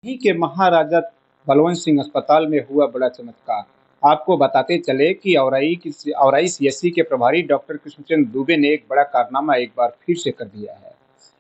ही के महाराजा बलवंत सिंह अस्पताल में हुआ बड़ा चमत्कार। आपको बताते चले कि औराई सीएससी के प्रभारी डॉक्टर कृष्णचंद दुबे ने एक बड़ा कारनामा एक बार फिर से कर दिया है।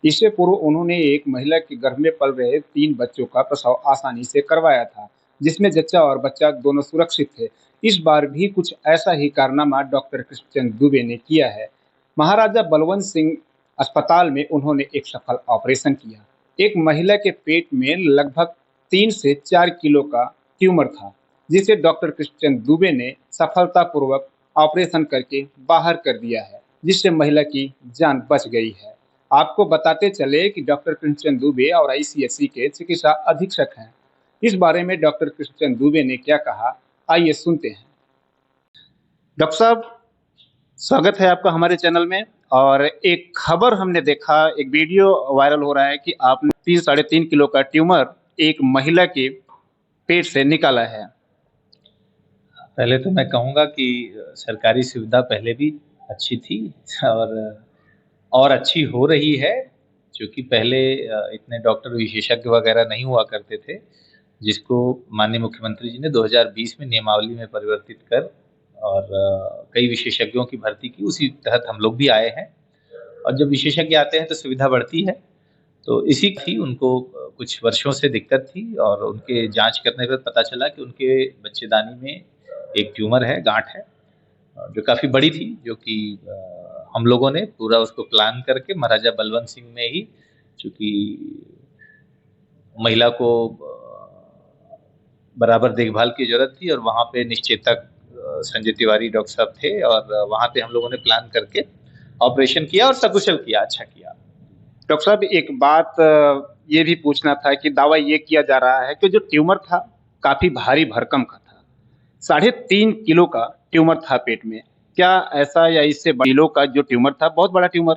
इससे पूर्व उन्होंने एक महिला के गर्भ में पल रहे 3 बच्चों का प्रसव आसानी से करवाया था, जिसमें जच्चा और बच्चा दोनों सुरक्षित थे। इस बार भी कुछ ऐसा ही कारनामा डॉक्टर कृष्णचंद दुबे ने किया है। महाराजा बलवंत सिंह अस्पताल में उन्होंने एक सफल ऑपरेशन किया। एक महिला के पेट में लगभग 3 से 4 किलो का ट्यूमर था, जिसे डॉक्टर कृष्णचंद दुबे ने सफलतापूर्वक ऑपरेशन करके बाहर कर दिया है, जिससे महिला की जान बच गई है। आपको बताते चले कि डॉक्टर कृष्णचंद दुबे और आईसीएससी के चिकित्सा अधीक्षक हैं। इस बारे में डॉक्टर कृष्णचंद दुबे ने क्या कहा, आइए सुनते हैं। डॉक्टर साहब, स्वागत है आपका हमारे चैनल में। और एक खबर हमने देखा, एक वीडियो वायरल हो रहा है कि आपने 3 साढ़े 3 किलो का ट्यूमर एक महिला के पेट से निकाला है। पहले तो मैं कहूँगा कि सरकारी सुविधा पहले भी अच्छी थी और अच्छी हो रही है, क्योंकि पहले इतने डॉक्टर विशेषज्ञ वगैरह नहीं हुआ करते थे, जिसको माननीय मुख्यमंत्री जी ने 2020 में नियमावली में परिवर्तित कर और कई विशेषज्ञों की भर्ती की। उसी तहत हम लोग भी आए हैं, और जब विशेषज्ञ आते हैं तो सुविधा बढ़ती है। तो इसी थी, उनको कुछ वर्षों से दिक्कत थी, और उनके जांच करने पर पता चला कि उनके बच्चेदानी में एक ट्यूमर है, गांठ है, जो काफ़ी बड़ी थी, जो कि हम लोगों ने पूरा उसको प्लान करके महाराजा बलवंत सिंह में ही, चूँकि महिला को बराबर देखभाल की ज़रूरत थी, और वहाँ पे निश्चेतक संजय तिवारी डॉक्टर साहब थे, और वहाँ पे हम लोगों ने प्लान करके ऑपरेशन किया और सकुशल किया, अच्छा किया। डॉक्टर साहब, एक बात ये भी पूछना था कि दावा ये किया जा रहा है कि जो ट्यूमर था काफ़ी भारी भरकम का था। 3.5 किलो का ट्यूमर था पेट में। क्या ऐसा या इससे किलो का जो ट्यूमर था, बहुत बड़ा ट्यूमर,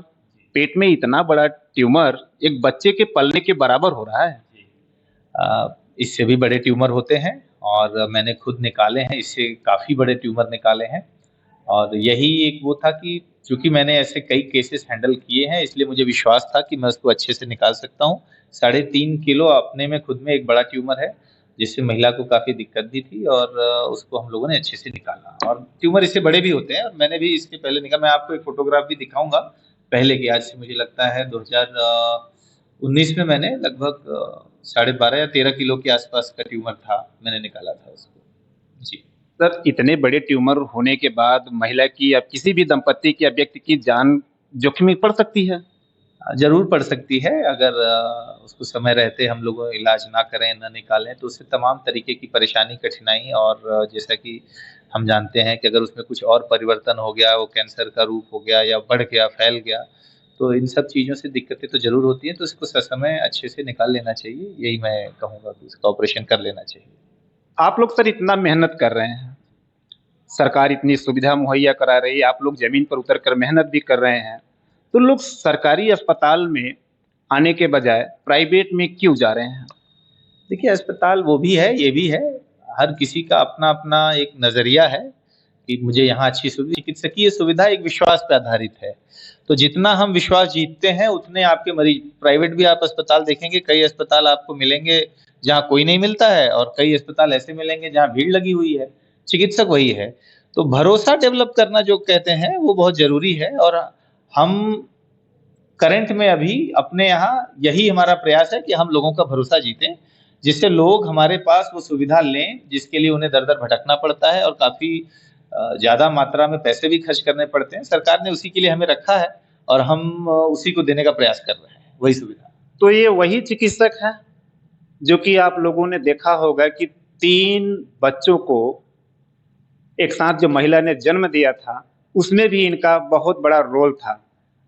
पेट में इतना बड़ा ट्यूमर एक बच्चे के पलने के बराबर हो रहा है? इससे भी बड़े ट्यूमर होते हैं, और मैंने खुद निकाले हैं, इससे काफ़ी बड़े ट्यूमर निकाले हैं। और यही एक वो था कि चूंकि मैंने ऐसे कई केसेस हैंडल किए हैं, इसलिए मुझे विश्वास था कि मैं उसको अच्छे से निकाल सकता हूँ। 3.5 किलो अपने में खुद में एक बड़ा ट्यूमर है, जिससे महिला को काफ़ी दिक्कत भी थी, और उसको हम लोगों ने अच्छे से निकाला। और ट्यूमर इससे बड़े भी होते हैं, और मैंने भी इसके पहले निकाला। मैं आपको एक फोटोग्राफ भी दिखाऊंगा पहले की। आज से मुझे लगता है 2019 में मैंने लगभग 12.5 या 13 किलो के आसपास का ट्यूमर था, मैंने निकाला था उसको जी। सर, इतने बड़े ट्यूमर होने के बाद महिला की या किसी भी दंपत्ति की या व्यक्ति की जान जोखिम में पड़ सकती है? जरूर पड़ सकती है। अगर उसको समय रहते हम लोग इलाज ना करें, ना निकालें, तो उससे तमाम तरीके की परेशानी, कठिनाई, और जैसा कि हम जानते हैं कि अगर उसमें कुछ और परिवर्तन हो गया, वो कैंसर का रूप हो गया या बढ़ गया, फैल गया, तो इन सब चीज़ों से दिक्कतें तो ज़रूर होती हैं। तो इसको ससमय अच्छे से निकाल लेना चाहिए, यही मैं कहूँगा कि इसका ऑपरेशन कर लेना चाहिए। आप लोग सर इतना मेहनत कर रहे हैं, सरकार इतनी सुविधा मुहैया करा रही है, आप लोग ज़मीन पर उतर कर मेहनत भी कर रहे हैं, तो लोग सरकारी अस्पताल में आने के बजाय प्राइवेट में क्यों जा रहे हैं? देखिए, अस्पताल वो भी है, ये भी है। हर किसी का अपना-अपना एक नज़रिया है कि मुझे यहाँ अच्छी चिकित्सकीय सुविधा एक विश्वास पे आधारित है। तो जितना हम विश्वास जीतते हैं, उतने आपके मरीज, प्राइवेट भी आप अस्पताल देखेंगे, कई अस्पताल आपको मिलेंगे जहाँ कोई नहीं मिलता है, और कई अस्पताल ऐसे मिलेंगे जहाँ भीड़ लगी हुई है, चिकित्सक वही है। तो भरोसा डेवलप करना जो कहते हैं, वो बहुत ज़रूरी है, और हम करंट में अभी अपने यहाँ यही हमारा प्रयास है कि हम लोगों का भरोसा जीतें, जिससे लोग हमारे पास वो सुविधा लें, जिसके लिए उन्हें दर-दर भटकना पड़ता है, और काफ़ी ज़्यादा मात्रा में पैसे भी खर्च करने पड़ते हैं। सरकार ने उसी के लिए हमें रखा है, और हम उसी को देने का प्रयास कर रहे हैं, वही सुविधा। तो ये वही चिकित्सक हैं, जो कि आप लोगों ने देखा होगा कि 3 बच्चों को एक साथ जो महिला ने जन्म दिया था, उसमें भी इनका बहुत बड़ा रोल था।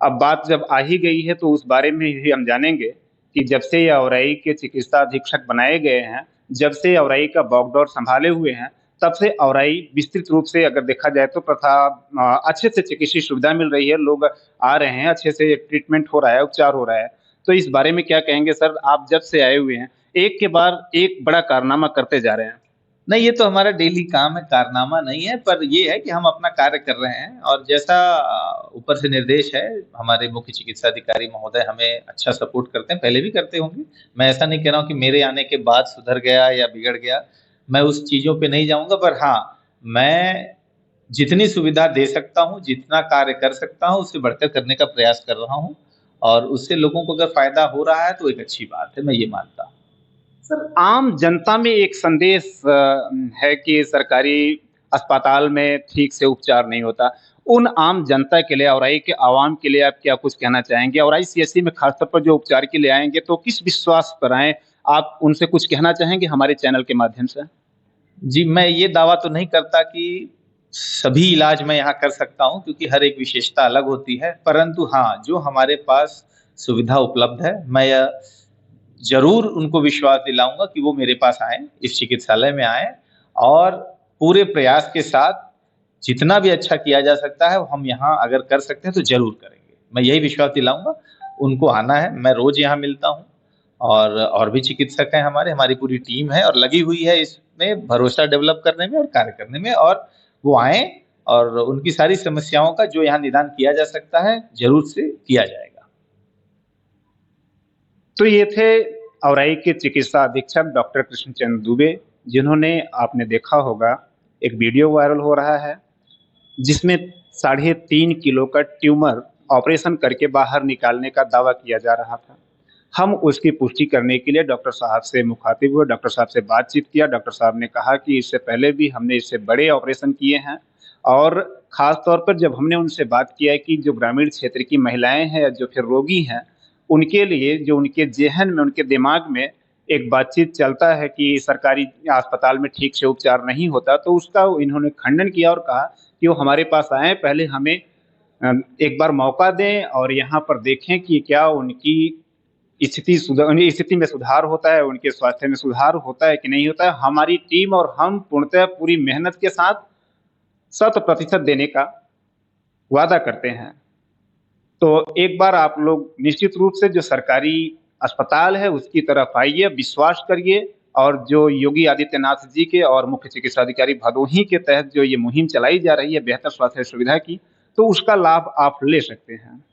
अब बात जब आ ही गई है तो उस बारे में भी हम जानेंगे कि जब से ये औराई के चिकित्सा अधीक्षक बनाए गए हैं, जब से औराई का बागडोर संभाले हुए हैं, तब से औराई विस्तृत रूप से अगर देखा जाए तो अच्छे से चिकित्सीय सुविधा मिल रही है, लोग आ रहे हैं, अच्छे से ट्रीटमेंट हो रहा है, उपचार हो रहा है। तो इस बारे में क्या कहेंगे सर? आप जब से आए हुए हैं, एक के बाद एक बड़ा कारनामा करते जा रहे हैं। नहीं, ये तो हमारा डेली काम है, कारनामा नहीं है, पर ये है कि हम अपना कार्य कर रहे हैं और जैसा ऊपर से निर्देश है, हमारे मुख्य चिकित्सा अधिकारी महोदय हमें अच्छा सपोर्ट करते हैं, पहले भी करते होंगे। मैं ऐसा नहीं कह रहा हूँ कि मेरे आने के बाद सुधर गया या बिगड़ गया, मैं उस चीजों पे नहीं जाऊंगा, पर हाँ, मैं जितनी सुविधा दे सकता हूँ, जितना कार्य कर सकता हूँ, उससे बढ़कर करने का प्रयास कर रहा हूँ और उससे लोगों को अगर फायदा हो रहा है तो एक अच्छी बात है, मैं ये मानता हूँ। सर, आम जनता में एक संदेश है कि सरकारी अस्पताल में ठीक से उपचार नहीं होता। उन आम जनता के लिए, औराई के आवाम के लिए आप क्या कुछ कहना चाहेंगे? औराई सीएससी में खासतौर पर जो उपचार के लिए आएंगे तो किस विश्वास पर आए? आप उनसे कुछ कहना चाहेंगे हमारे चैनल के माध्यम से? जी, मैं ये दावा तो नहीं करता कि सभी इलाज मैं यहाँ कर सकता हूँ, क्योंकि हर एक विशेषता अलग होती है, परंतु हाँ, जो हमारे पास सुविधा उपलब्ध है, मैं यह जरूर उनको विश्वास दिलाऊंगा कि वो मेरे पास आए, इस चिकित्सालय में आए और पूरे प्रयास के साथ जितना भी अच्छा किया जा सकता है हम यहाँ अगर कर सकते हैं तो जरूर करेंगे। मैं यही विश्वास दिलाऊंगा, उनको आना है। मैं रोज यहाँ मिलता हूँ और भी चिकित्सक हैं, हमारी पूरी टीम है और लगी हुई है इसमें भरोसा डेवलप करने में और कार्य करने में, और वो आए और उनकी सारी समस्याओं का जो यहाँ निदान किया जा सकता है जरूर से किया जाएगा। तो ये थे औराई के चिकित्सा अधीक्षक डॉक्टर कृष्णचंद्र दुबे, जिन्होंने, आपने देखा होगा, एक वीडियो वायरल हो रहा है जिसमें 3.5 किलो का ट्यूमर ऑपरेशन करके बाहर निकालने का दावा किया जा रहा था। हम उसकी पुष्टि करने के लिए डॉक्टर साहब से मुखातिब हुए, डॉक्टर साहब से बातचीत किया। डॉक्टर साहब ने कहा कि इससे पहले भी हमने इससे बड़े ऑपरेशन किए हैं और खास तौर पर जब हमने उनसे बात किया कि जो ग्रामीण क्षेत्र की महिलाएं हैं या जो फिर रोगी हैं, उनके लिए, जो उनके जेहन में, उनके दिमाग में एक बातचीत चलता है कि सरकारी अस्पताल में ठीक से उपचार नहीं होता, तो उसका इन्होंने खंडन किया और कहा कि वो हमारे पास आए, पहले हमें एक बार मौका दें और यहाँ पर देखें कि क्या उनकी स्थिति में सुधार होता है, उनके स्वास्थ्य में सुधार होता है कि नहीं होता है। हमारी टीम और हम पूर्णतः पूरी मेहनत के साथ 100% देने का वादा करते हैं। तो एक बार आप लोग निश्चित रूप से जो सरकारी अस्पताल है उसकी तरफ आइए, विश्वास करिए और जो योगी आदित्यनाथ जी के और मुख्य चिकित्सा अधिकारी भदोही के तहत जो ये मुहिम चलाई जा रही है बेहतर स्वास्थ्य सुविधा की, तो उसका लाभ आप ले सकते हैं।